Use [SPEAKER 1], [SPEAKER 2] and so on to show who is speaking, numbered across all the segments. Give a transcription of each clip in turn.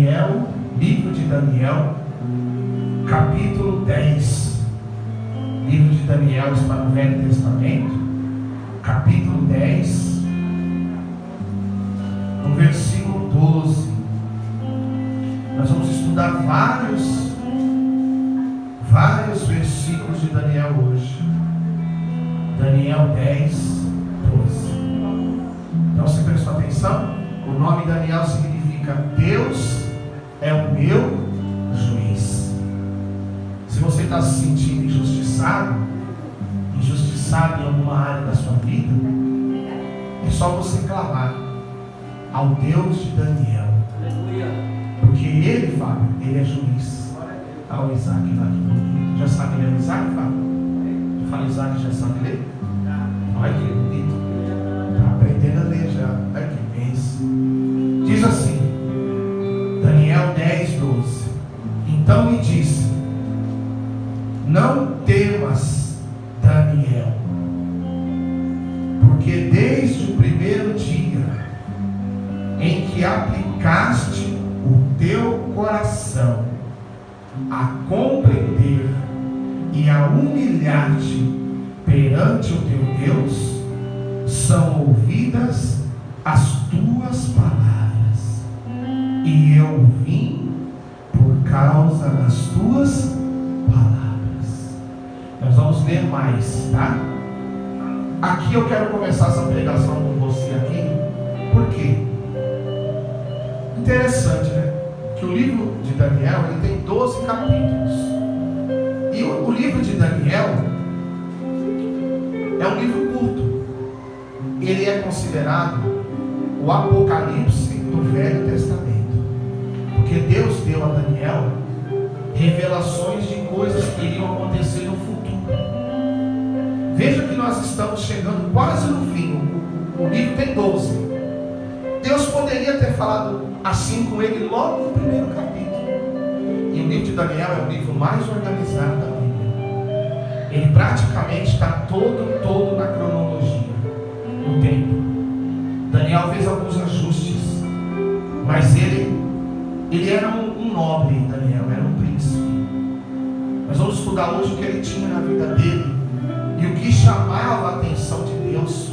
[SPEAKER 1] Daniel, livro de Daniel, capítulo 10. Livro de Daniel está no Velho Testamento, capítulo 10, no versículo 12. Nós vamos estudar vários versículos de Daniel hoje. Daniel 10, 12. Então você prestou atenção? O nome Daniel significa Deus é o meu juiz. Se você está se sentindo injustiçado em alguma área da sua vida, é só você clamar ao Deus de Daniel. Porque ele, Fábio, ele é juiz. O Isaac lá aqui. Já sabe ler o Isaac, Fábio? Fala Isaac, já sabe ler? Olha que bonito. Está aprendendo a ler já. Olha que bênção. Diz assim, Daniel 10, 12. Então me disse: não temas, Daniel, porque desde o primeiro dia em que aplicaste o teu coração a compreender e a humilhar-te perante o teu Deus, são ouvidas as tuas palavras, e eu vim por causa das tuas palavras. Nós vamos ler mais, tá? Aqui eu quero começar essa pregação com você aqui. Por quê? Interessante, né? Que o livro de Daniel, ele tem 12 capítulos. E o livro de Daniel é um livro curto. Ele é considerado o Apocalipse do Velho Testamento, porque Deus deu a Daniel revelações de coisas que iriam acontecer no futuro. Veja que nós estamos chegando quase no fim. O livro tem 12. Deus poderia ter falado assim com ele logo no primeiro capítulo. E o livro de Daniel é o livro mais organizado da Bíblia. Ele praticamente está todo na cronologia, no tempo. Daniel fez alguns ajustes, mas ele era um nobre. Daniel era um príncipe. Nós vamos estudar hoje o que ele tinha na vida dele e o que chamava a atenção de Deus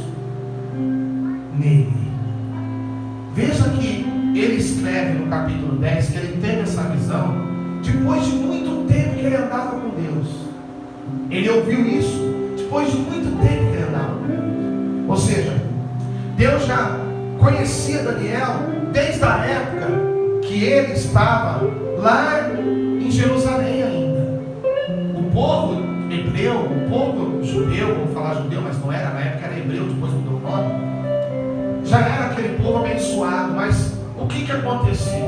[SPEAKER 1] nele. Veja que ele escreve no capítulo 10 que ele teve essa visão depois de muito tempo que ele andava com Deus. Ele ouviu isso depois de muito tempo que ele andava com Deus. Ou seja, Deus já conhecia Daniel desde a época que ele estava lá em Jerusalém ainda. O povo hebreu, o povo judeu, vamos falar judeu, mas não era, na época era hebreu, depois mudou o nome. Já era aquele povo abençoado, mas o que aconteceu?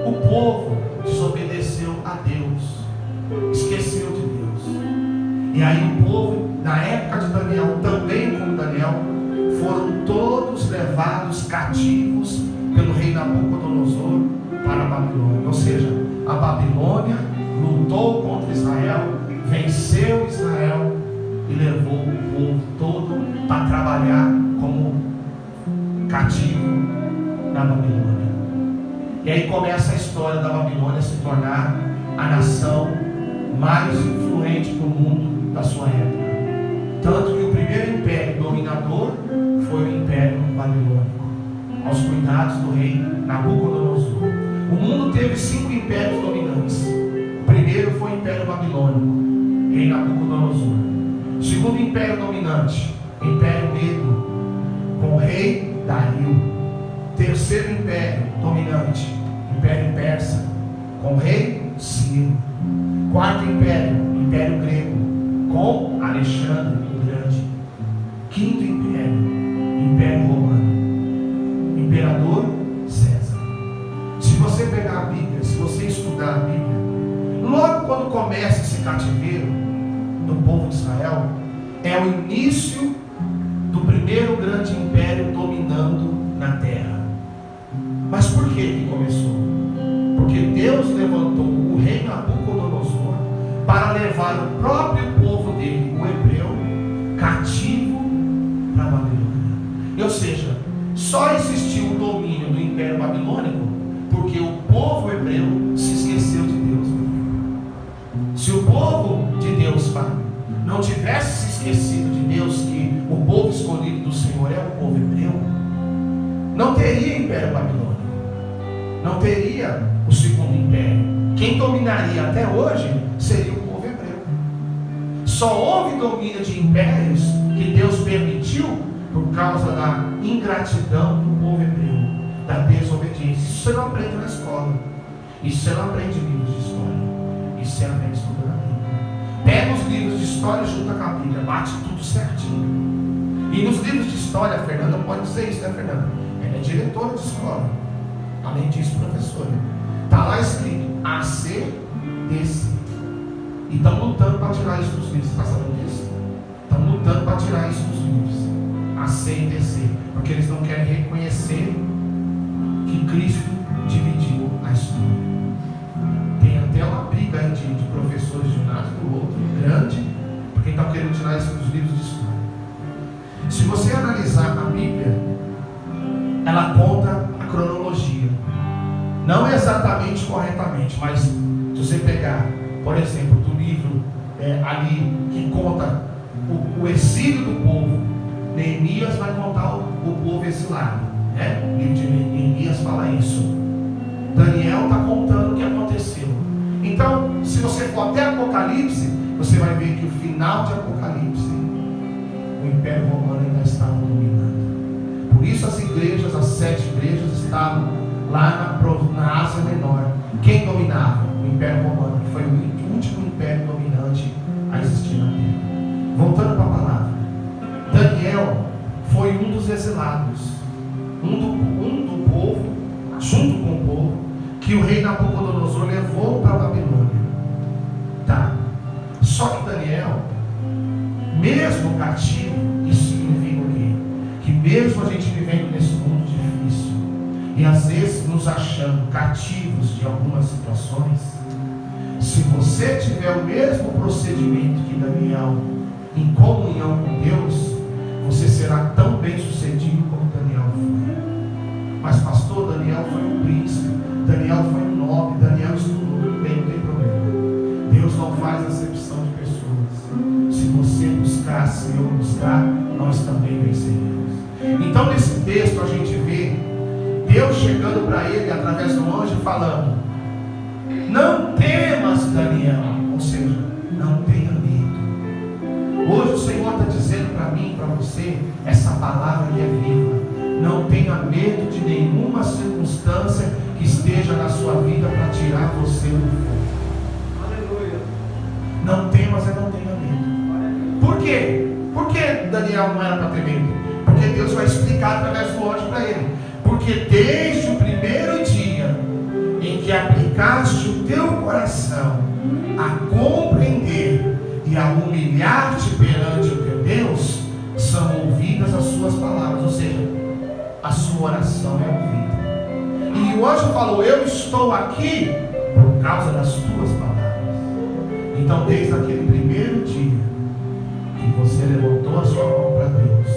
[SPEAKER 1] O povo desobedeceu a Deus, esqueceu de Deus. E aí o povo, na época de Daniel, também como Daniel, foram todos levados cativos pelo rei Nabucodonosor para a Babilônia. Ou seja, a Babilônia lutou contra Israel, venceu Israel e levou o povo todo para trabalhar como cativo na Babilônia. E aí começa a história da Babilônia se tornar a nação mais influente do mundo da sua época. Tanto que o primeiro império dominador foi o Império Babilônico, aos cuidados do rei Nabucodonosor. O mundo teve 5 impérios dominantes. O primeiro foi o Império Babilônico, rei Nabucodonosor. O segundo império dominante, Império Medo, com o rei Dario. Terceiro império dominante, Império Persa, com o rei Ciro. Quarto império, Império Grego, com Alexandre o Grande. Quinto império, Império Romano, Imperador César. Se você pegar a Bíblia, se você estudar a Bíblia, logo quando começa esse cativeiro do povo de Israel, é o início do primeiro grande império dominando na terra. Mas por que começou? Porque Deus levantou o rei Nabucodonosor para levar o próprio povo dele, o hebreu, cativo para a Babilônia. Ou seja, só existiu o domínio do Império Babilônico Porque o povo hebreu se esqueceu de Deus. Se o povo de Deus, Pai, não tivesse se esquecido de Deus, que o povo escolhido do Senhor é o povo hebreu, não teria Império Babilônico, não teria o segundo império. Quem dominaria até hoje seria o povo hebreu. Só houve domínio de impérios que Deus permitiu por causa da ingratidão do povo hebreu, da desobediência. Isso você não aprende na escola, isso você não aprende em livros de história, isso você aprende estudando a Bíblia. Pega os livros de história e junta com a Bíblia, bate tudo certinho. E nos livros de história, a Fernanda pode dizer isso, né, Fernanda? Ela é diretora de escola, além disso, professora. Está lá escrito AC, DC. E estão lutando para tirar isso dos livros. Você está sabendo disso? Estão lutando para tirar isso dos livros, AC e DC, porque eles não querem reconhecer que Cristo dividiu a história. Tem até uma briga aí de professores de um lado e do outro, grande, porque estão querendo tirar isso dos livros de história. Se você analisar a Bíblia, ela conta a cronologia, não exatamente corretamente, mas se você pegar, por exemplo, do livro ali que conta o exílio do povo, Neemias vai contar o povo exilado, né? O livro de Neemias fala isso. Daniel está contando o que aconteceu. Então, se você for até Apocalipse, você vai ver que o final de Apocalipse, o Império Romano ainda estava dominando. Por isso as igrejas, as 7 igrejas, estavam lá na Ásia Menor. Quem dominava? O Império Romano, que foi o último império dominante a existir na Terra. Voltando para a palavra, Daniel foi um dos exilados, um do povo, junto com o povo, que o rei Nabucodonosor levou para a Babilônia. Tá. Só que Daniel, mesmo cativo, isso significa o quê? Que mesmo a gente vivendo nesse mundo difícil, e às vezes nos achando cativos de algumas situações, se você tiver o mesmo procedimento que Daniel, em comunhão com Deus, você será tão bem sucedido como Daniel foi. Mas pastor, Daniel foi um príncipe, Daniel foi um nobre, Daniel estudou, bem, não tem problema. Deus não faz acepção de pessoas. Se você buscar, se eu buscar, nós também venceremos. Então nesse texto a gente vê Deus chegando para ele através do anjo falando: não temas, Daniel, ou seja, não tenha medo. Hoje o Senhor está dizendo para mim e para você essa palavra que é viva. Não tenha medo de nenhuma circunstância que esteja na sua vida para tirar você do fogo. Aleluia. Não temas e não tenha medo. Por quê? Por que Daniel não era para ter medo? Porque Deus vai explicar através do anjo para ele. Porque desde o primeiro dia em que aplicaste o teu coração a compreender e a humilhar-te perante o teu Deus, são ouvidas as suas palavras, ou seja, a sua oração é ouvida. E o anjo falou: eu estou aqui por causa das tuas palavras. Então desde aquele primeiro dia que você levantou a sua mão para Deus,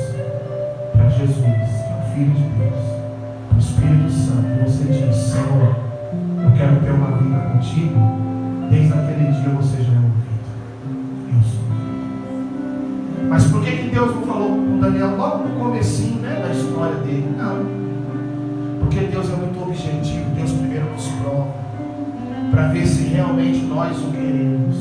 [SPEAKER 1] para Jesus, que é o Filho de Deus, o Espírito Santo, você diz: Senhor, eu quero ter uma vida contigo. Desde aquele dia você já é ouvido. Eu sou. Mas por que Deus não falou com Daniel logo no comecinho, né, da história dele? Não. Porque Deus é muito objetivo. Deus primeiro nos prova para ver se realmente nós o queremos,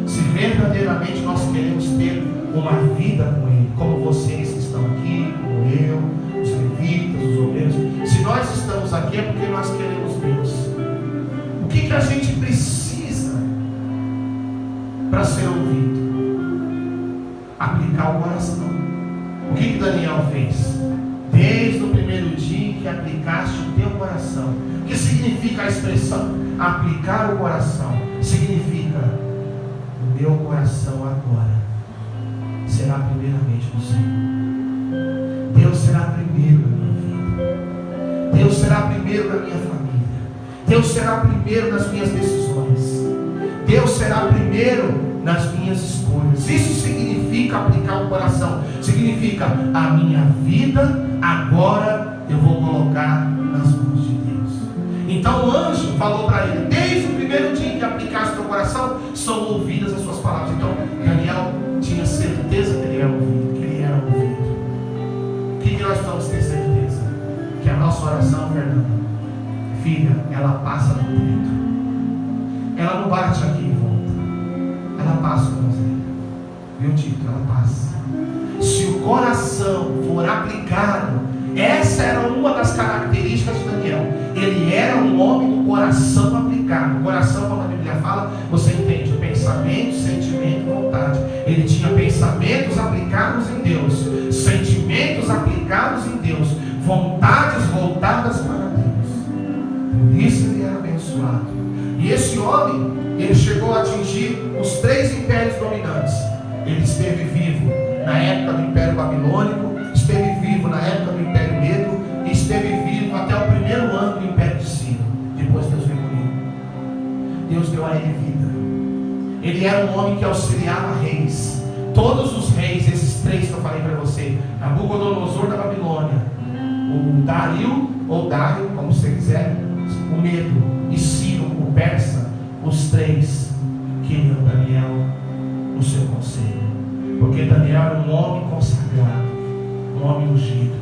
[SPEAKER 1] se verdadeiramente nós queremos ter uma vida com Ele, como vocês que estão aqui, como eu, os levitas, os obreiros. Se nós estamos aqui é porque nós queremos Deus. O que a gente precisa para ser ouvido? Aplicar o coração. O que Daniel fez? Desde o primeiro dia que aplicaste o teu coração. O que significa a expressão aplicar o coração? Significa: o meu coração agora será primeiramente no Senhor. Deus será primeiro na minha vida. Deus será primeiro na minha família. Deus será primeiro nas minhas decisões. Deus será primeiro nas minhas escolhas. Isso significa aplicar o coração. Significa: a minha vida agora eu vou colocar nas mãos de Deus. Então o anjo falou para ele: desde o primeiro dia que aplicaste teu coração, são ouvidas as suas palavras. Então Daniel tinha certeza que ele era ouvido. O que nós vamos ter certeza? Que a nossa oração, Fernanda, filha, ela passa no teto. Ela não bate aqui e volta. Ela passa, irmãozinha. Viu, Tito? Ela passa. Se o coração for aplicado, essa era uma das características de Daniel. Ele era um homem do coração aplicado. O coração, como a Bíblia fala, você entende, pensamento, sentimento e vontade. Ele tinha pensamentos aplicados em Deus, sentimentos aplicados em Deus, vontades voltadas para Deus. Por isso ele era abençoado. E esse homem, ele chegou a atingir os 3 impérios dominantes. Ele esteve vivo na época do Império Babilônico, esteve vivo na época do Império Medo, e esteve vivo até o primeiro ano do Império de Ciro. Depois Deus reuniu. Deus deu a ele vida. Ele era um homem que auxiliava reis. Todos os reis, esses 3 que eu falei para você, Nabucodonosor da Babilônia, o Dario, ou Dário, como você quiser, o Medo, e Ciro, o Persa, os 3 queriam Daniel no seu conselho. Porque Daniel era um homem consagrado, um homem ungido,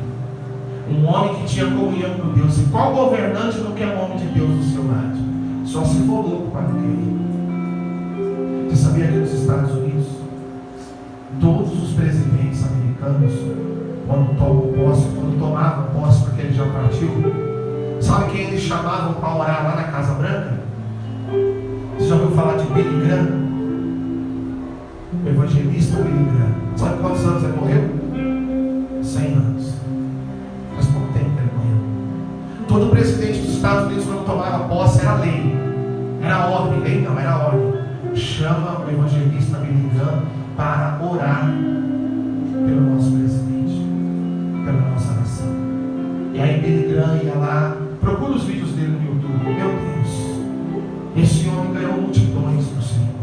[SPEAKER 1] um homem que tinha comunhão com Deus. E qual governante não quer um homem de Deus do seu lado? Só se for louco para não querer. Você sabia que nos Estados Unidos, todos os presidentes americanos, quando tomavam posse, porque ele já partiu, sabe quem eles chamavam para orar lá na Casa Branca? Você já ouviu falar de Billy Graham? O evangelista Billy Graham. Sabe quantos anos ele morreu? 100 anos. Faz pouco tempo que ele morreu. Todo presidente dos Estados Unidos, quando tomava posse, era lei. Era ordem. Lei não, era ordem. Chama o evangelista Billy Graham para orar pelo nosso presidente, pela nossa nação. E aí Billy Graham ia lá. Procura os vídeos dele no YouTube. Meu Deus, esse homem ganhou multidões do Senhor.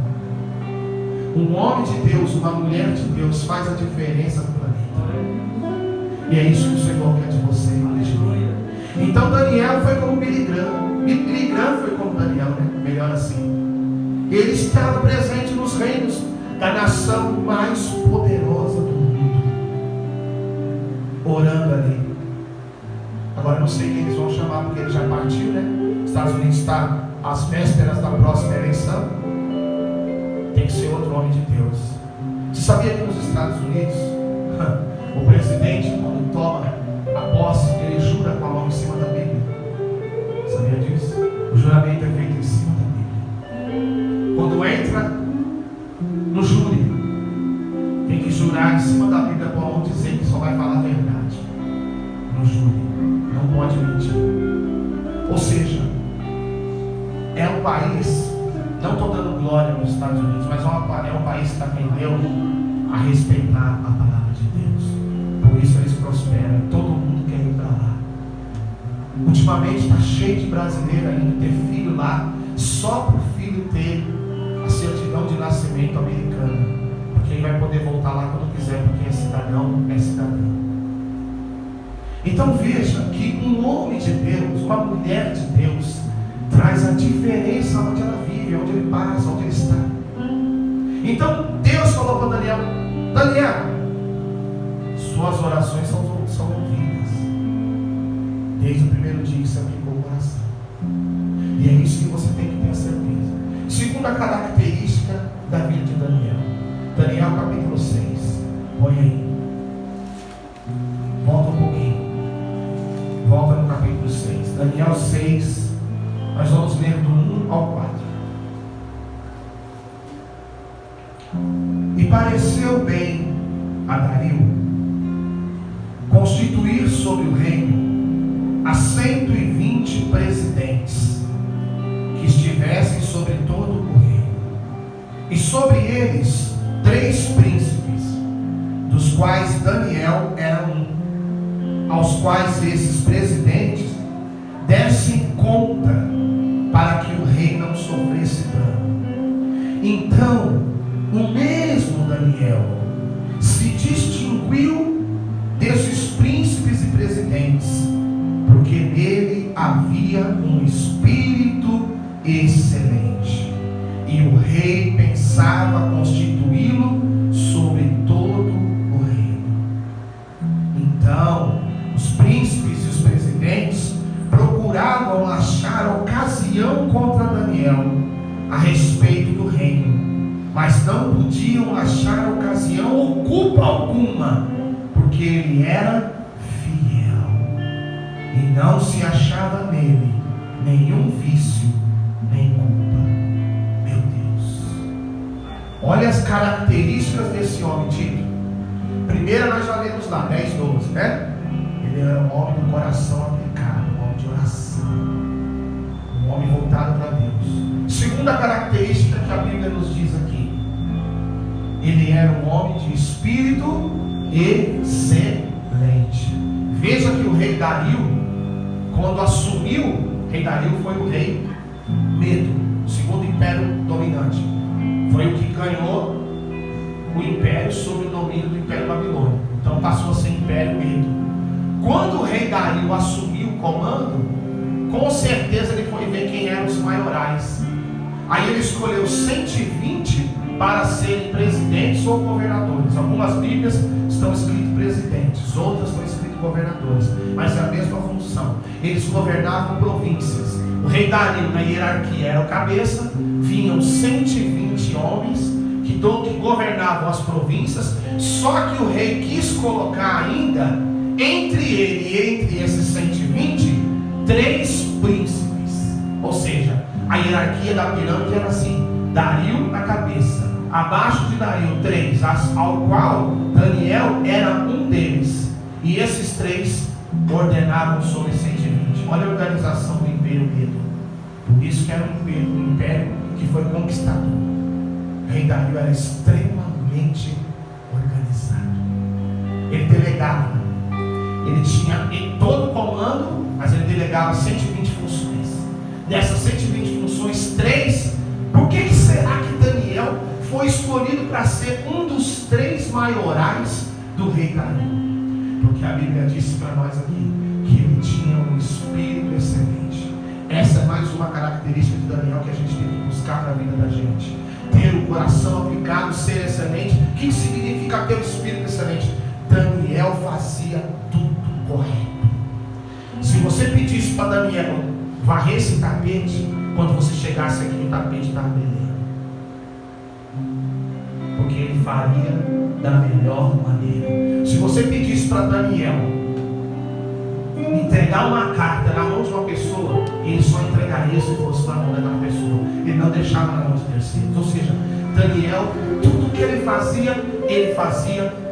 [SPEAKER 1] Um homem de Deus, uma mulher de Deus faz a diferença no planeta. E é isso que o Senhor quer de você, de mim. Então Daniel foi como Billy Graham. Billy Graham foi como Daniel, né? Melhor assim. Ele estava presente nos reinos da nação mais poderosa do mundo, orando ali. Agora eu não sei quem eles vão chamar, porque ele já partiu, né? Os Estados Unidos está às vésperas da próxima eleição. Tem que ser outro homem de Deus. Você sabia que nos Estados Unidos o presidente, quando toma a posse, ele jura com a mão em cima da Bíblia? Sabia disso? O juramento é feito em cima da Bíblia. Quando entra no júri, tem que jurar em cima da Bíblia com a mão, dizer que só vai falar a verdade no júri. Não pode mentir. Ou seja, é um país, não estou dando glória nos Estados Unidos, mas é um país que aprendeu a respeitar a palavra de Deus. Por isso eles prosperam. Todo mundo quer ir para lá. Ultimamente está cheio de brasileiro ainda ter filho lá, só para o filho ter a certidão de nascimento americana, porque ele vai poder voltar lá quando quiser, porque é cidadão, é cidadão. Então veja que um homem de Deus, uma mulher de Deus, traz a diferença onde ela vive, onde ele passa, onde ele está. Então Deus falou para Daniel: Daniel, suas orações são ouvidas desde o primeiro dia que você aplicou o coração. E é isso que você tem que ter certeza. Segunda característica da vida de Daniel. Daniel capítulo 6. Põe aí. Volta um pouquinho. Volta no capítulo 6. Daniel 6. Nós vamos ler do 1 ao 4. E pareceu bem a Dario constituir sobre o reino a 120 presidentes que estivessem sobre todo o reino, e sobre eles 3 príncipes, dos quais Daniel era um, aos quais esses presidentes dessem conta para que o rei não sofresse dano. Então o mesmo Daniel se distinguiu desses príncipes e presidentes, porque nele havia um espírito ocasião contra Daniel a respeito do reino, mas não podiam achar ocasião ou culpa alguma, porque ele era fiel, e não se achava nele nenhum vício, nem culpa. Meu Deus, olha as características desse homem, Tito. Primeira nós já lemos lá, 10, 12, né? Ele era um homem do coração aplicado, um homem de oração, um homem voltado para Deus. Segunda característica que a Bíblia nos diz aqui: ele era um homem de espírito excelente. Veja que o rei Dario, quando assumiu, rei Dario foi o rei Medo, o segundo império dominante. Foi o que ganhou o império sob o domínio do Império Babilônico. Então passou a ser Império Medo. Quando o rei Dario assumiu o comando, com certeza ele foi ver quem eram os maiorais. Aí ele escolheu 120 para serem presidentes ou governadores. Algumas bíblias estão escritas presidentes, outras estão escritas governadores, mas é a mesma função. Eles governavam províncias. O rei Dario, na hierarquia, era o cabeça. Vinham 120 homens que governavam as províncias. Só que o rei quis colocar ainda entre ele e entre esses 120 3 príncipes. Ou seja, a hierarquia da pirâmide era assim: Dario na cabeça, abaixo de Dario 3, ao qual Daniel era um deles, e esses 3 ordenavam sobre 120. Olha a organização do Império Medo. Por isso que era um império que foi conquistador. O rei Dario era extremamente organizado. Ele delegava, ele tinha em todo o comando, mas ele delegava 120 funções. Dessas 120 funções, 3. Por que será que Daniel foi escolhido para ser um dos 3 maiorais do rei Dario? Porque a Bíblia disse para nós aqui que ele tinha um espírito excelente. Essa é mais uma característica de Daniel que a gente tem que buscar para a vida da gente: ter o coração aplicado, ser excelente. O que significa ter o espírito excelente? Daniel fazia tudo correto. Se você pedisse para Daniel varrer esse tapete, quando você chegasse aqui, o tapete estava beleza, porque ele faria da melhor maneira. Se você pedisse para Daniel entregar uma carta na mão de uma pessoa, ele só entregaria se fosse na mão daquela pessoa. Ele não deixava na mão de terceiros. Ou seja, Daniel, tudo que ele fazia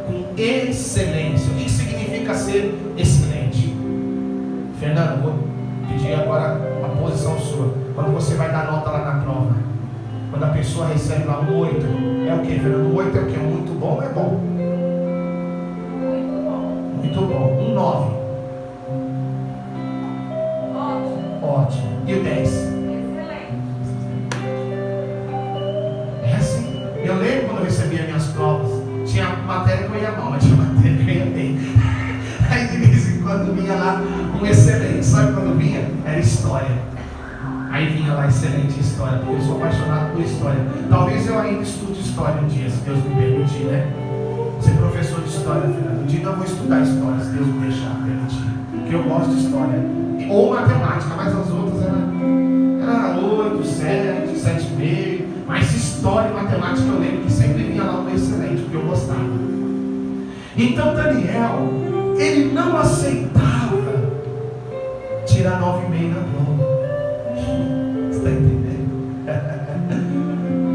[SPEAKER 1] com excelência. O que significa ser excelente? Fernando, vou pedir agora uma posição sua. Quando você vai dar nota lá na prova, quando a pessoa recebe lá um 8, é o que, Fernando? 8 é o que? Muito bom ou é bom? Muito bom. Um 9. Ótimo. E o 10?
[SPEAKER 2] Excelente.
[SPEAKER 1] É assim. Eu lembro quando eu recebia minhas provas, tinha matéria que eu ia mal, mas tinha matéria que eu ia bem. Aí de vez em quando vinha lá um excelente. Sabe quando vinha? Era história. Aí vinha lá excelente história, porque eu sou apaixonado por história. Talvez eu ainda estude história um dia, se Deus me permitir, né? Ser professor de história, Fernando. Um dia eu vou estudar história, se Deus me deixar permitir. Porque eu gosto de história. Ou matemática, mas as outras era 8, 7, 7,5. Mas história e matemática eu lembro que sempre vinha lá um excelente, porque eu gostava. Então Daniel, ele não aceitava tirar 9,5 na prova. Você está entendendo?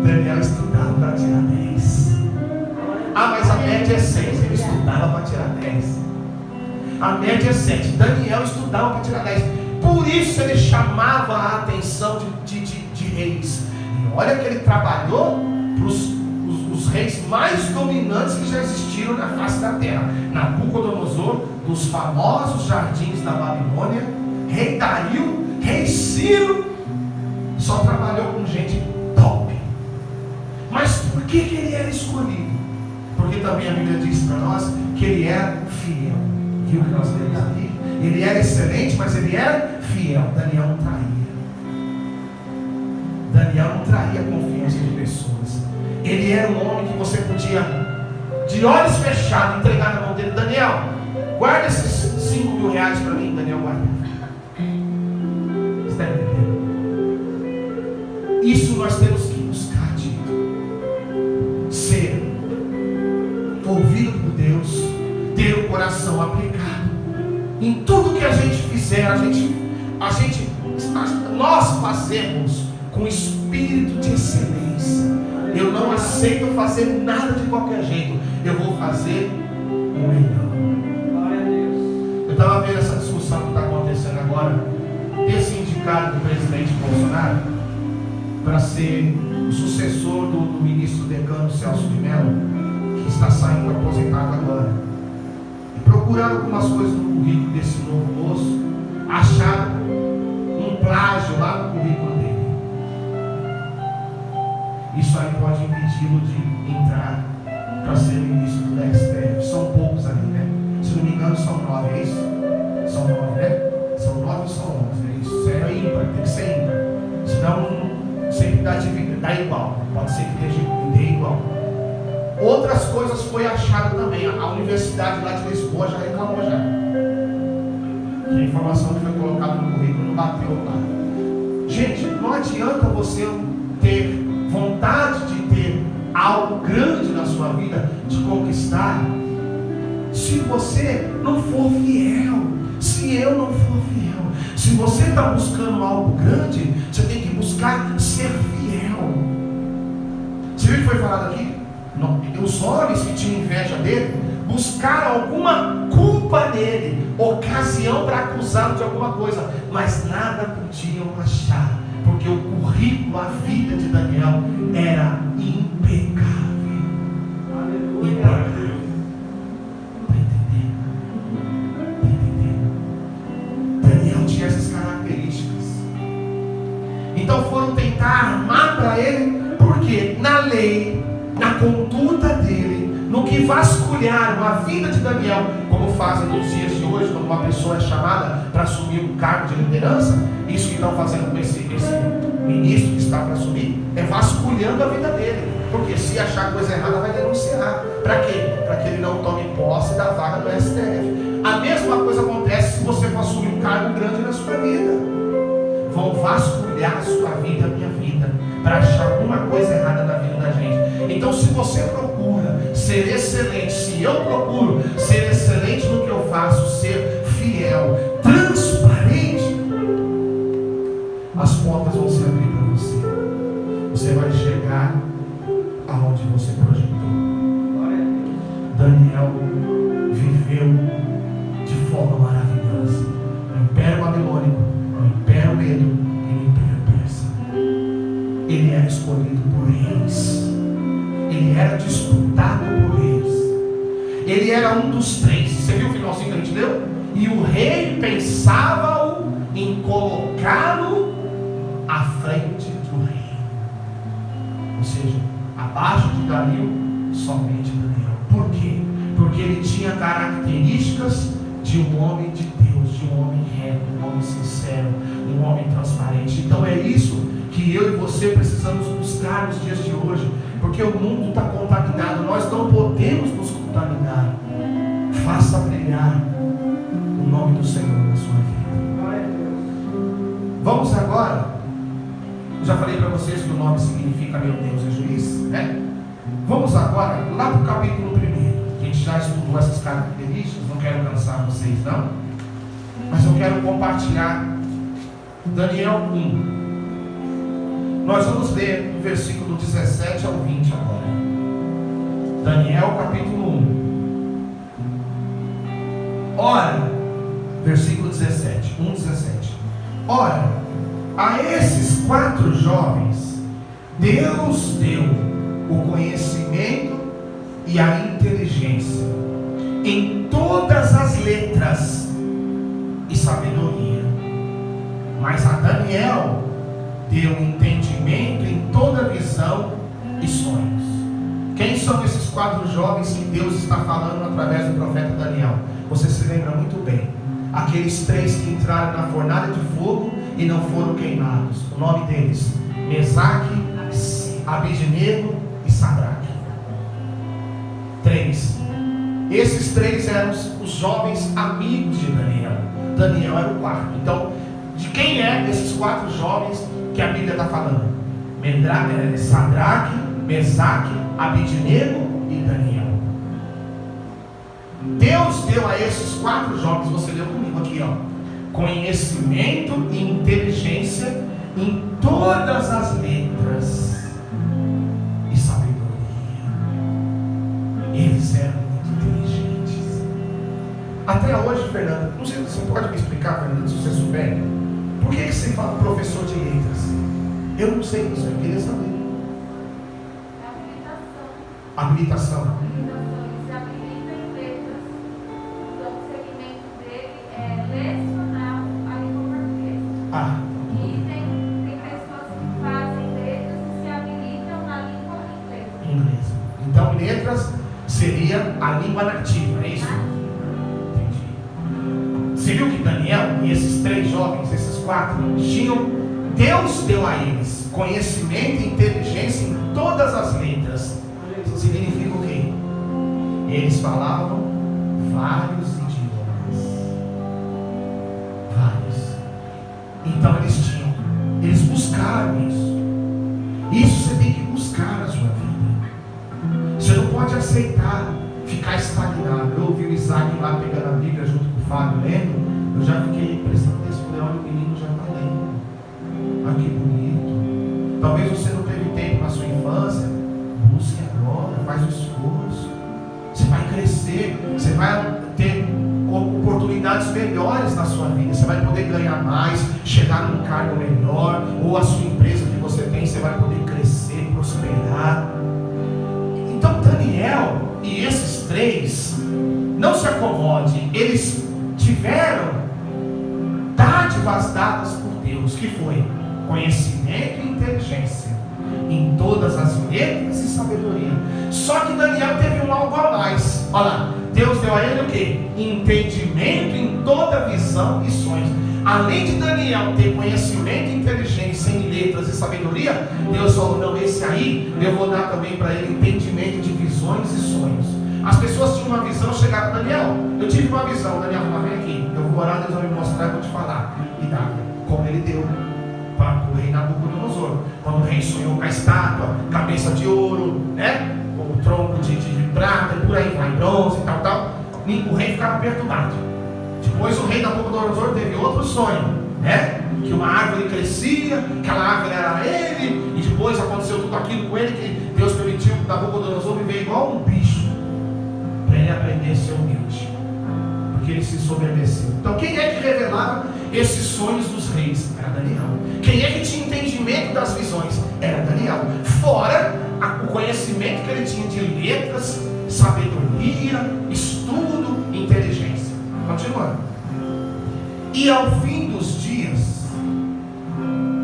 [SPEAKER 1] Daniel estudava para tirar 10. Ah, mas a média é 6. Ele estudava para tirar 10. A média é 7. Daniel estudava para tirar 10. Por isso ele chamava a atenção de reis. E olha que ele trabalhou para os reis mais dominantes que já existiram na face da terra. Nabucodonosor, dos famosos jardins da Babilônia, rei Dario, rei Ciro. Só trabalhou com gente top. Mas por que ele era escolhido? Porque também a Bíblia diz para nós que ele era fiel. Viu que nós lemos aqui? Ele era excelente, mas ele era fiel. Daniel não traía. Daniel não traía a confiança de pessoas. Ele era um homem que você podia, de olhos fechados, entregar na mão dele. Daniel, guarda esses 5 mil reais para mim. Daniel guarda. Você está entendendo? Isso nós temos que buscar, Tito. Ser ouvido por Deus, ter o coração aplicado em tudo que a gente fizer. Nós fazemos com espírito de excelência. Eu não aceito fazer nada de qualquer jeito. Eu vou fazer o melhor. Eu estava vendo essa discussão que está acontecendo agora, desse indicado do presidente Bolsonaro para ser o sucessor do ministro decano Celso de Mello, que está saindo aposentado agora. E procurando algumas coisas no currículo desse novo moço, acharam um plágio lá no currículo dele. Isso aí pode impedi-lo de entrar para ser ministro do STF. São poucos ali, né? Se não me engano, são 9, é isso? São 9, né? São 9 ou são 11, é isso? Isso é ímpar, tem que ser ímpar. Senão, sempre dá igual. Pode ser que dê igual. Outras coisas foi achado também. A Universidade lá de Lisboa já reclamou já. Que a informação que foi colocada no currículo não bateu lá. Gente, não adianta você ter vontade de ter algo grande na sua vida, de conquistar, se você não for fiel. Se eu não for fiel. Se você está buscando algo grande, você tem que buscar ser fiel. Você viu o que foi falado aqui? Não, os homens que tinham inveja dele buscaram alguma culpa nele, ocasião para acusá-lo de alguma coisa, mas nada podiam achar, porque o currículo, a vida de Daniel era impecável. Impecável. Está entendendo? Daniel tinha essas características. Então foram tentar armar para ele, porque na lei, na conduta dele, no que vasculharam a vida de Daniel, como fazem nos dias de hoje, quando uma pessoa é chamada para assumir um cargo de liderança, isso que estão fazendo com esse ministro que está para assumir, é vasculhando a vida dele, porque se achar coisa errada vai denunciar. Para quê? Para que ele não tome posse da vaga do STF. A mesma coisa acontece se você for assumir um cargo grande na sua vida. Vão vasculhar a sua vida, a minha vida, para achar alguma coisa errada na vida da gente. Então, se você procura ser excelente, se eu procuro ser excelente no que eu faço, ser fiel, transparente, as portas vão se abrir para você. Você vai chegar aonde você projetou. Daniel viveu de forma maravilhosa no Império Babilônico, no Império Medo e no Império Persa. Ele era escolhido por reis. Ele era disputado por reis. Ele era um dos 3. Você viu o finalzinho que a gente leu? E o rei pensava em colocá-lo à frente do rei. Ou seja, abaixo de Dario, somente Daniel. Por quê? Porque ele tinha características de um homem de Deus, de um homem reto, um homem sincero, um homem transparente. Então é isso que eu e você precisamos buscar nos dias de hoje, porque o mundo está contaminado, nós não podemos nos contaminar. Faça brilhar o nome do Senhor na sua vida. Vamos agora, eu já falei para vocês que o nome significa meu Deus é juiz, né? Vamos agora lá para o capítulo 1. A gente já estudou essas características, não quero cansar vocês não, mas eu quero compartilhar Daniel 1. Nós vamos ler do versículo 17 ao 20 agora. Daniel capítulo 1. Ora, versículo 17, 1:17. Ora, a esses 4 jovens, Deus deu o conhecimento e a inteligência em todas as letras e sabedoria. Mas a Daniel deu entendimento em toda visão e sonhos. Quem são esses 4 jovens que Deus está falando através do profeta Daniel? Você se lembra muito bem. Aqueles 3 que entraram na fornalha de fogo e não foram queimados. O nome deles: Mesaque, Abednego e Sadraque. 3. Esses 3 eram os jovens amigos de Daniel. Daniel era o 4. Então, de quem é esses 4 jovens que a Bíblia está falando? Sadraque, Mesaque, Abidnego e Daniel. Deus deu a esses 4 jovens, você leu comigo aqui, ó, conhecimento e inteligência em todas as letras e sabedoria. Eles eram muito inteligentes. Até hoje, Fernanda, não sei, você pode me explicar, Fernanda, se você souber, por que você fala professor de letras? Eu não sei isso, eu queria saber. Habilitação.
[SPEAKER 2] Ele se habilita em letras. Então o segmento dele é lecionar a língua portuguesa. E tem pessoas que fazem letras e se habilitam na língua inglesa.
[SPEAKER 1] Então letras seria a língua nativa, é isso? Entendi. Você viu que Daniel e esses 3 jovens, esses 4, tinham, Deus deu a eles conhecimento e inteligência em todas as letras. Significa o quê? Eles falavam vários idiomas. Vários. Então eles buscaram isso. Isso você tem que buscar na sua vida. Você não pode aceitar ficar estagnado. Eu ouvi o Isaac lá pegando a Bíblia junto com o Fábio lendo. Eu já fiquei prestando atenção. Olha, o menino já está lendo. Olha que bonito. Talvez você não teve tempo na sua infância. Busque agora, faz o esforço. Você vai crescer, você vai ter oportunidades melhores na sua vida. Você vai poder ganhar mais, chegar num cargo melhor, ou a sua empresa que você tem, você vai poder crescer, prosperar. Então Daniel e esses 3, não se acomode, eles tiveram dádivas dadas por Deus, que foi conhecimento e inteligência em todas as letras e sabedoria. Só que Daniel teve algo a mais. Olha lá, Deus deu a ele o quê? Entendimento em toda visão e sonhos. Além de Daniel ter conhecimento e inteligência em letras e sabedoria, Deus falou, não, esse aí eu vou dar também para ele entendimento de visões e sonhos. As pessoas tinham uma visão, chegaram a Daniel, eu tive uma visão. Daniel falou, vem aqui, eu vou orar, Deus vai me mostrar, eu vou te falar. E dá, como ele deu para o rei Nabucodonosor, quando o rei sonhou com a estátua, cabeça de ouro, né? O tronco de prata, e por aí vai, bronze e tal. O rei ficava perturbado. Depois o rei Nabucodonosor teve outro sonho, né? Que uma árvore crescia, aquela árvore era ele, e depois aconteceu tudo aquilo com ele, que Deus permitiu que Nabucodonosor viver igual um bicho, para ele aprender a ser humilde, porque ele se soberbeceu. Então quem é que revelava esses sonhos dos reis? Era Daniel. Quem é que tinha entendimento das visões? Era Daniel. Fora o conhecimento que ele tinha de letras, sabedoria, estudo, inteligência. Continuando. E ao fim dos dias,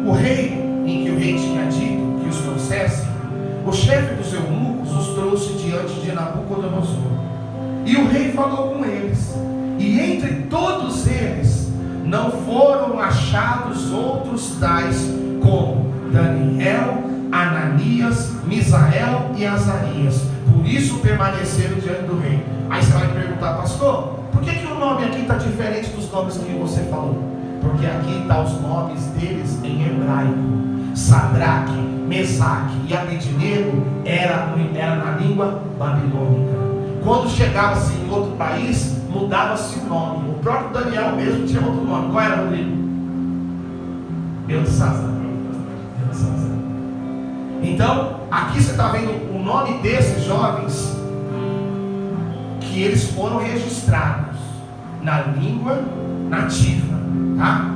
[SPEAKER 1] o rei, em que o rei tinha dito que os trouxesse, o chefe dos eunucos os trouxe diante de Nabucodonosor. E o rei falou com eles. E entre todos eles não foram achados outros tais como Daniel, Ananias, Misael e Azarias. Por isso permaneceram diante do rei. Aí você vai me perguntar, pastor, por que o nome aqui está diferente dos nomes que você falou? Porque aqui estão os nomes deles em hebraico. Sadraque, Mesaque e Abidnego era na língua babilônica. Quando chegava-se em outro país, mudava-se o nome. O próprio Daniel mesmo tinha outro nome. Qual era, Rodrigo? Beltesazar. Então, aqui você está vendo o nome desses jovens, que eles foram registrados na língua nativa, tá?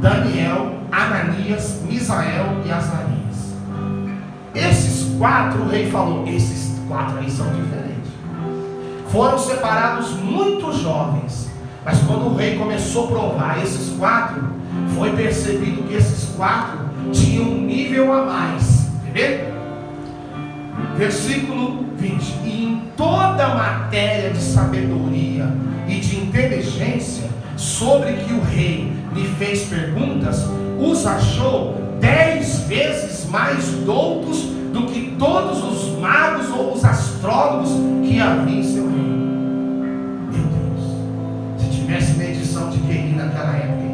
[SPEAKER 1] Daniel, Ananias, Misael e Azarias. Esses 4, o rei falou, esses 4 aí são diferentes. Foram separados muito jovens, mas quando o rei começou a provar esses 4, foi percebido que esses 4 tinham um nível a mais. Entendeu? Versículo 20. E em toda matéria de sabedoria e de inteligência, sobre que o rei lhe fez perguntas, os achou 10 vezes mais doutos do que todos os magos ou os astrólogos que havia em seu reino. Meu Deus, se tivesse medição de QI naquela época,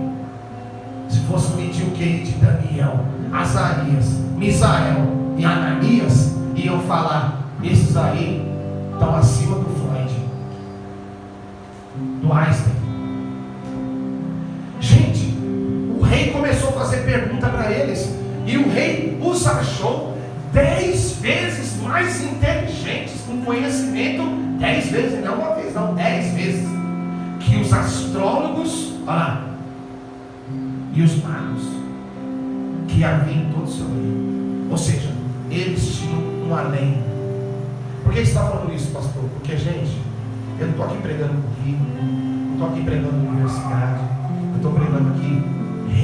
[SPEAKER 1] se fosse medir o QI de Daniel, Azarias Azarias, Misael e Ananias iam falar: esses aí estão acima do Freud, do Einstein. Gente, o rei começou a fazer pergunta para eles, e o rei os achou 10 vezes mais inteligentes, com conhecimento 10 vezes, não uma vez, não, 10 vezes, que os astrólogos, olha lá, e os magos que havia em todo o seu reino. Ou seja, eles tinham um além. Por que você está falando isso, pastor? Porque, gente, eu não estou aqui pregando currículo, não estou aqui pregando universidade, eu estou pregando aqui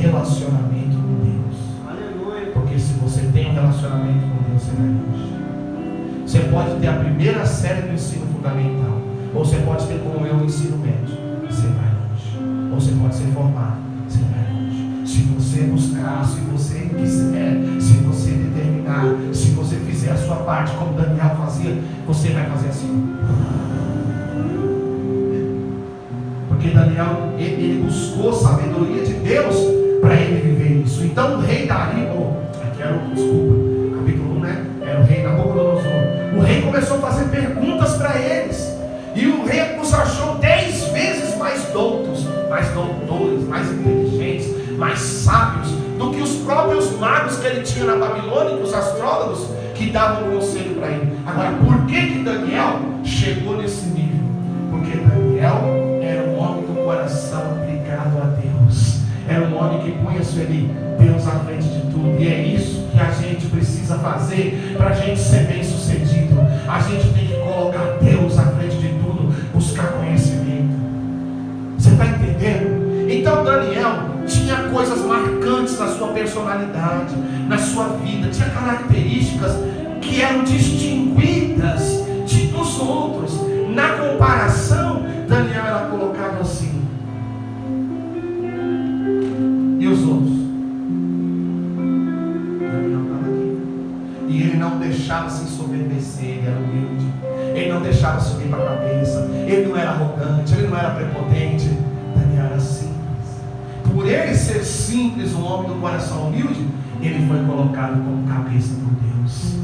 [SPEAKER 1] relacionamento com Deus. Aleluia. Porque se você tem um relacionamento com Deus, você vai longe. Você pode ter a primeira série do ensino fundamental, ou você pode ter como eu o ensino médio, você vai longe. Ou você pode ser formado, você vai longe. Se você buscar, se você quiser, se você determinar, se você fizer a sua parte como Daniel fazia, você vai fazer assim. Porque Daniel, ele buscou sabedoria de Deus para ele viver isso. Então o rei Dario, desculpa, capítulo 1, né? Era o rei Nabucodonosor. O rei começou a fazer perguntas para eles, e o rei os achou 10 vezes mais doutos, mais doutores, mais inteligentes, mais sábios do que os próprios magos que ele tinha na Babilônia, os astrólogos que davam conselho para ele. Agora, por que Daniel chegou nesse nível? Porque Daniel era um homem do coração ligado a Deus, era um homem que punha Deus à frente de tudo. E é isso que a gente precisa fazer para a gente ser bem sucedido. A gente tem que colocar Deus à frente de tudo, buscar conhecimento. Você está entendendo? Então Daniel tinha coisas marcantes na sua personalidade, na sua vida, tinha características que eram distinguidas dos outros. Na comparação, Daniel era colocado assim. E os outros? Daniel estava aqui. E ele não deixava se ensoberbecer, ele era humilde. Ele não deixava subir para a cabeça. Ele não era arrogante, ele não era prepotente. Daniel era simples. Por ele ser simples, um homem do coração humilde, ele foi colocado como cabeça por Deus.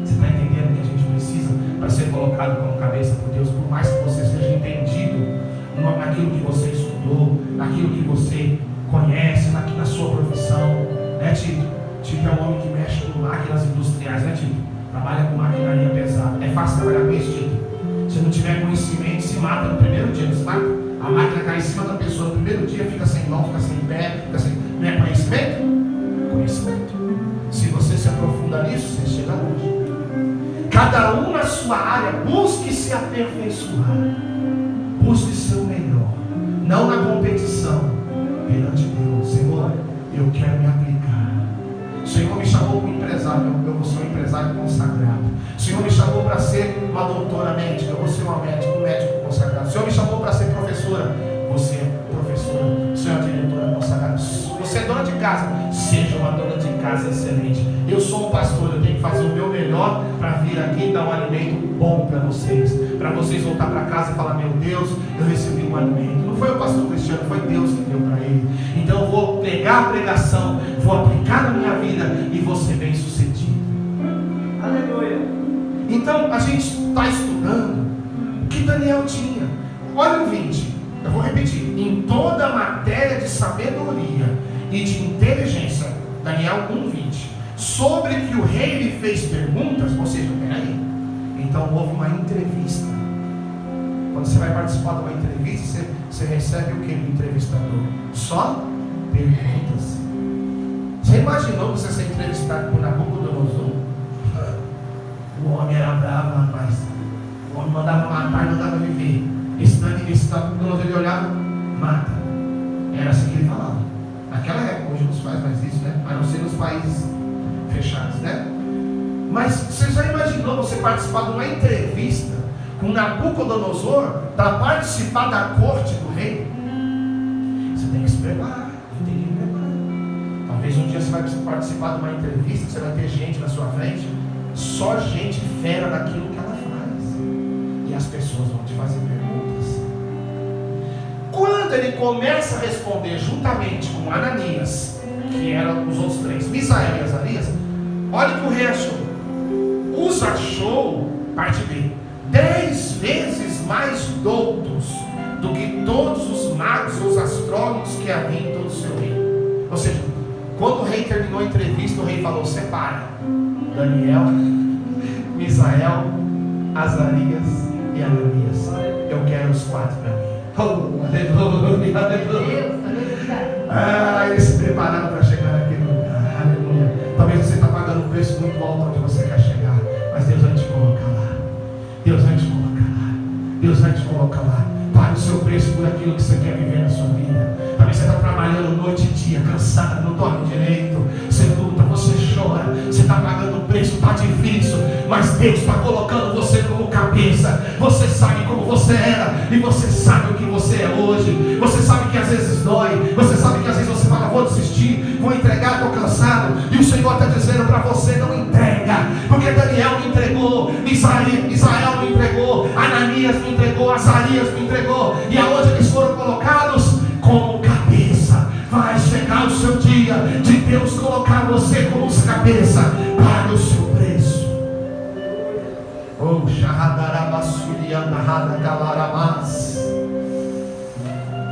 [SPEAKER 1] Você está entendendo o que a gente precisa para ser colocado como cabeça por Deus? Por mais que você seja entendido naquilo que você estudou, naquilo que você conhece, na sua profissão, né, Tito? Tito é um homem que mexe com máquinas industriais, né, Tito? Trabalha com maquinaria pesada. É fácil trabalhar com isso, Tito? Se não tiver conhecimento, se mata no primeiro dia, não se mata? A máquina cai em cima da pessoa no primeiro dia, fica sem mão, fica sem pé, fica sem... Não é conhecimento? Conhecimento. Se você se aprofunda nisso, você chega longe. Cada um na sua área, busque se aperfeiçoar, busque ser o melhor, não na competição, perante Deus. Senhor, eu quero me aplicar. O Senhor me chamou para um empresário, eu vou ser um empresário consagrado. O Senhor me chamou para ser uma doutora médica, eu vou ser um médico consagrado. O Senhor me chamou para ser professora, você é professora. O Senhor é diretora consagrada. Você é dona de casa, seja uma dona de casa excelente. Eu sou um pastor, eu tenho que fazer o meu melhor para vir aqui e dar um alimento bom para vocês voltar para casa e falar: meu Deus, eu recebi um alimento. Não foi o pastor Cristiano, foi Deus que deu para ele. Então eu vou pegar a pregação, vou aplicar na minha vida e vou ser bem sucedido. Aleluia. Então a gente está estudando o que Daniel tinha. Olha o 20, eu vou repetir: em toda matéria de sabedoria e de inteligência, Daniel 1:20, sobre que o rei lhe fez perguntas. Ou seja, peraí, então houve uma entrevista. Quando você vai participar de uma entrevista, você recebe o que do entrevistador? Só perguntas. Você imaginou você ser entrevistado por Nabucodonosor? O homem era bravo, rapaz. O homem mandava matar e mandava viver. Esse Nabucodonosor, ele olhava: mata. Era assim que ele falava. Naquela época, hoje não se faz mais isso, né? A não ser nos países fechados, né? Mas você já imaginou você participar de uma entrevista com Nabucodonosor para participar da corte do rei? Você tem que se preparar, você tem que me preparar. Talvez um dia você vai participar de uma entrevista, você vai ter gente na sua frente, só gente fera daquilo que ela faz, e as pessoas vão te fazer perguntas. Quando ele começa a responder juntamente com Ananias, que eram os outros três, Misael e Azarias, Olha o que o rei achou. Os achou, parte B, 10 vezes mais doutos do que todos os magos ou os astrólogos que havia em todo o seu reino. Ou seja, quando o rei terminou a entrevista, o rei falou: separa Daniel, Misael, Azarias e Ananias. Eu quero os 4 para mim. Oh, aleluia, aleluia. Eles se prepararam para chegar naquele lugar. Aleluia. Talvez você está pagando um preço muito alto onde você quer chegar, mas Deus vai te colocar lá. Deus vai te colocar lá. Deus vai te colocar lá. Pague o seu preço por aquilo que você quer viver na sua vida. Talvez você está trabalhando noite e dia, cansado, não dorme direito, você luta, você chora, você está pagando o preço, está difícil, mas Deus está colocando você como cabeça. Você sabe como você era e você sabe o que você é hoje. Você sabe que às vezes dói, você sabe que às vezes você fala: vou desistir, vou entregar, estou cansado, e o Senhor está dizendo para você: não entrega, porque Daniel me entregou, Israel me entregou, Ananias me entregou, Azarias me entregou, e aonde eles foram colocados? Como cabeça. Vai chegar o seu dia de Deus colocar você como cabeça. Pague o seu preço. Oh,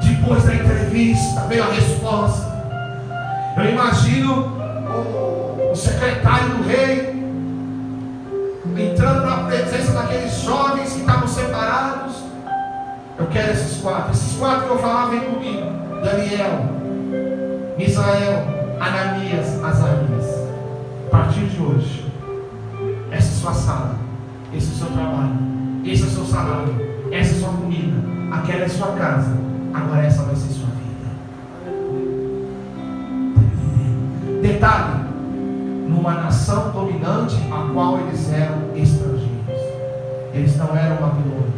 [SPEAKER 1] depois da entrevista veio a resposta. Eu imagino o secretário do rei entrando na presença daqueles jovens que estavam separados. Eu quero esses 4. Esses 4 que eu falava, vem comigo: Daniel, Misael, Ananias, Azarias. A partir de hoje, essa é a sua sala, esse é o seu trabalho, esse é o seu salário, essa é a sua comida, aquela é a sua casa. Agora essa vai ser sua vida. Detalhe: numa nação dominante a qual eles eram estrangeiros. Eles não eram babilônios.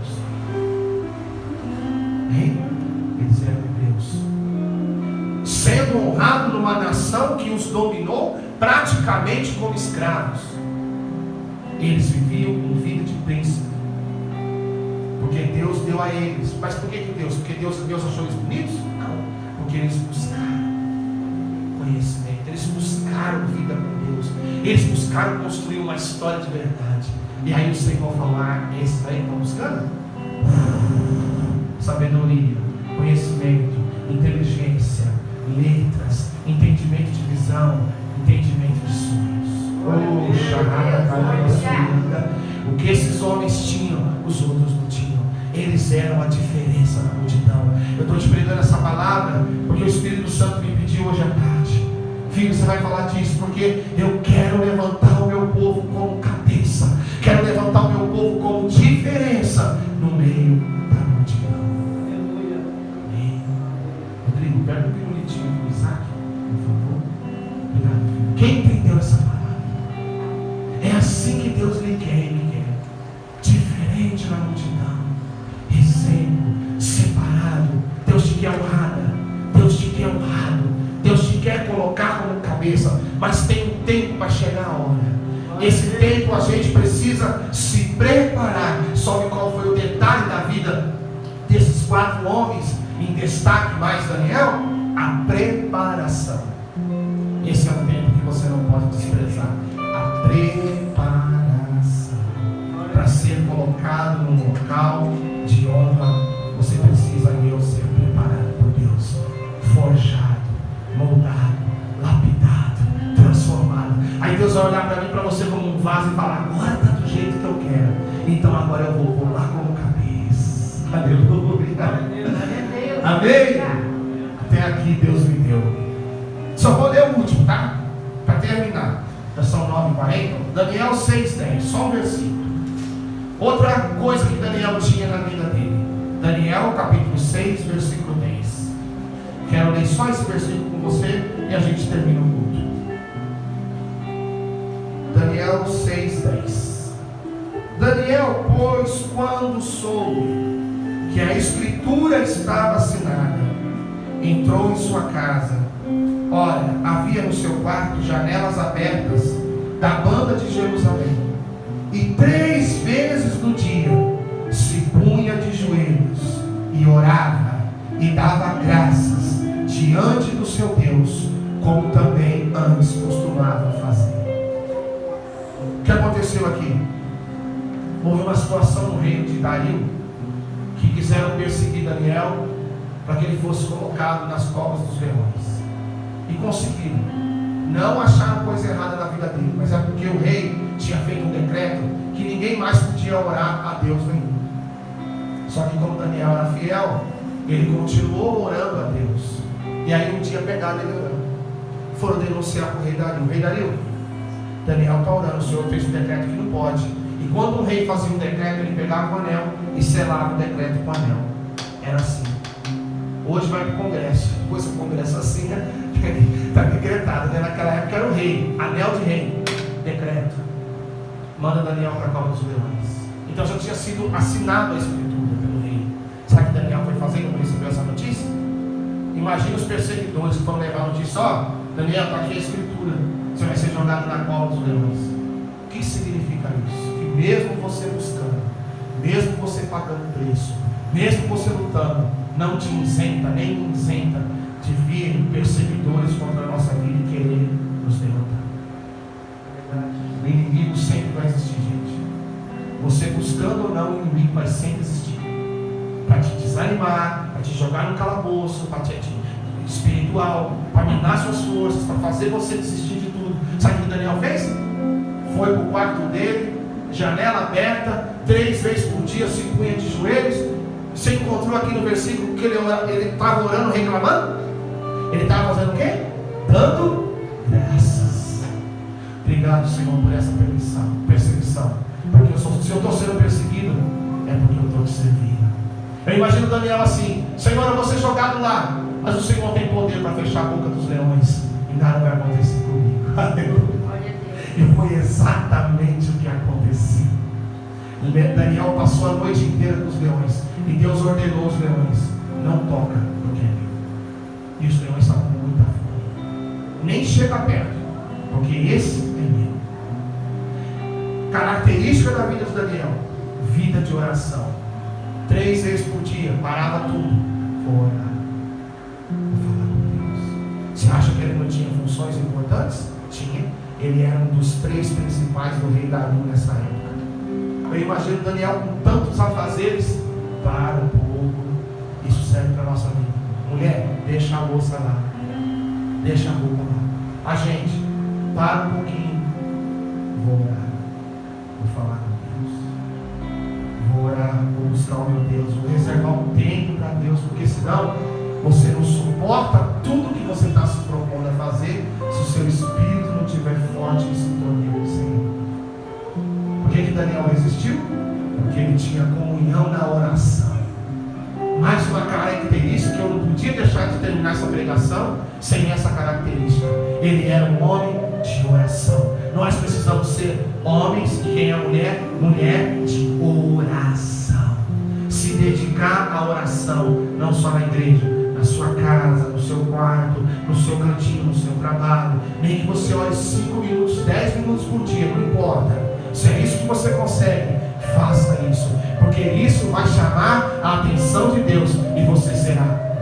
[SPEAKER 1] Eles eram hebreus, sendo honrados numa nação que os dominou praticamente como escravos. Eles viviam com vida de príncipe, porque Deus deu a eles. Mas por que Deus? Porque Deus achou eles bonitos? Não, porque eles buscaram conhecimento, eles buscaram vida com Deus, eles buscaram construir uma história de verdade. E aí o Senhor falou: esses aí estão buscando sabedoria, conhecimento, inteligência, letras, entendimento de visão, entendimento de sonhos. O que esses homens tinham, os outros não tinham. Eles eram a diferença na multidão. Eu estou te pregando essa palavra porque o Espírito Santo me pediu hoje à tarde: filho, você vai falar disso, porque eu quero levantar o meu povo como cabeça, quero levantar o meu povo como diferença no meio da multidão. Rodrigo, pega um pirulitinho com o Isaac, por favor. Obrigado, filho. Quem entendeu essa palavra? É assim que Deus lhe quer e me quer. Diferente na multidão, exemplo, separado. Deus te quer honrada, Deus te quer honrado, Deus te quer colocar como cabeça, mas tem um tempo para chegar a hora. Esse tempo a gente precisa se preparar. Sabe qual foi o detalhe da vida desses 4 homens, em destaque mais Daniel? A preparação. Esse é o tempo que você não pode desprezar. A preparação. Para ser colocado num local de honra, você precisa ser preparado por Deus, forjado, moldado, lapidado, transformado. Aí Deus vai olhar para mim, para você como um vaso e falar: agora está do jeito que eu quero, então agora eu vou pular como cabeça. Aleluia. Amém? Até aqui Deus me deu. Só vou ler o último, tá? Para terminar. Já são 9h40. Daniel 6:10, só um versículo. Outra coisa que Daniel tinha na vida dele. Daniel capítulo 6, versículo 10. Quero ler só esse versículo com você e a gente termina o culto. Daniel 6:10. Daniel, pois, quando soube que a escritura estava assinada, entrou em sua casa. Ora, havia no seu quarto janelas abertas da banda de Jerusalém, e 3 vezes no dia se punha de joelhos e orava e dava graças diante do seu Deus, como também antes costumava fazer. aconteceu aqui? Houve uma situação no reino de Dario que quiseram perseguir Daniel para que ele fosse colocado nas covas dos leões. E conseguiram. Não acharam coisa errada na vida dele, mas é porque o rei tinha feito um decreto que ninguém mais podia orar a Deus nenhum. Só que como Daniel era fiel, ele continuou orando a Deus. E aí um dia pegaram ele orando. Foram denunciar para o rei Dario. O rei Dario, Daniel está orando, o Senhor fez um decreto que não pode. E quando o rei fazia um decreto, ele pegava o anel e selava o decreto com o anel. Era assim. Hoje vai para o congresso. Depois o congresso assim, né? Está decretado, né? Naquela época era o rei, anel de rei, decreto. Manda Daniel para a cova dos leões. Então já tinha sido assinado a escritura pelo rei. Sabe o que Daniel foi fazer quando recebeu essa notícia? Imagina os perseguidores que foram levar a notícia: ó, Daniel, está aqui a escritura, você vai ser jogado na cova dos leões. O que significa isso? Que mesmo você buscando, mesmo você pagando preço, mesmo você lutando, não te isenta, nem me isenta de vir perseguidores contra a nossa vida e querer nos derrotar. O inimigo sempre vai existir, gente. Você buscando ou não, o inimigo vai sempre existir. Para te desanimar, para te jogar no calabouço, para te espiritual, para minar suas forças, para fazer você desistir de tudo. Sabe o que Daniel fez? Foi para o quarto dele, janela aberta, 3 vezes por dia, se punha de joelhos. Você encontrou aqui no versículo que ele estava orando, reclamando? Ele estava fazendo o quê? Dando graças. Obrigado, Senhor, por essa perseguição. Porque se eu estou sendo perseguido, é porque eu estou te servindo. Eu imagino Daniel assim: Senhor, eu vou ser jogado lá, mas o Senhor tem poder para fechar a boca dos leões e nada vai acontecer comigo. Aleluia. E foi exatamente o que aconteceu. Daniel passou a noite inteira com os leões e Deus ordenou os leões: não toca no que é meu. E os leões estavam com muita fome. Nem chega perto, porque esse é meu. Característica da vida de Daniel: vida de oração. 3 vezes por dia, parava tudo, vou orar, vou falar com Deus. Você acha que ele não tinha funções importantes? Tinha. Ele era um dos 3 principais do rei Dario nessa época. Eu imagino Daniel com tantos afazeres. Para um pouco. Isso serve para a nossa vida. Mulher, deixa a louça lá, deixa a roupa lá. A gente, para um pouquinho. Vou orar, vou falar com Deus, vou orar, vou buscar o meu Deus, vou reservar um tempo para Deus, porque senão você não suporta tudo que você está se propondo a fazer se o seu espírito não estiver forte em sintonia com o Senhor. Por que Daniel resistiu? Porque ele tinha comunhão na oração. Mais uma característica que eu não podia deixar de terminar essa pregação sem essa característica: ele era um homem de oração. Nós precisamos ser homens, e quem é mulher? Mulher de oração. Se dedicar à oração, não só na igreja, na sua casa, no seu quarto, no seu cantinho, no seu trabalho. Nem que você ore 5 minutos, 10 minutos por dia, não importa. Se é isso que você consegue, faça isso, porque isso vai chamar a atenção de Deus e você será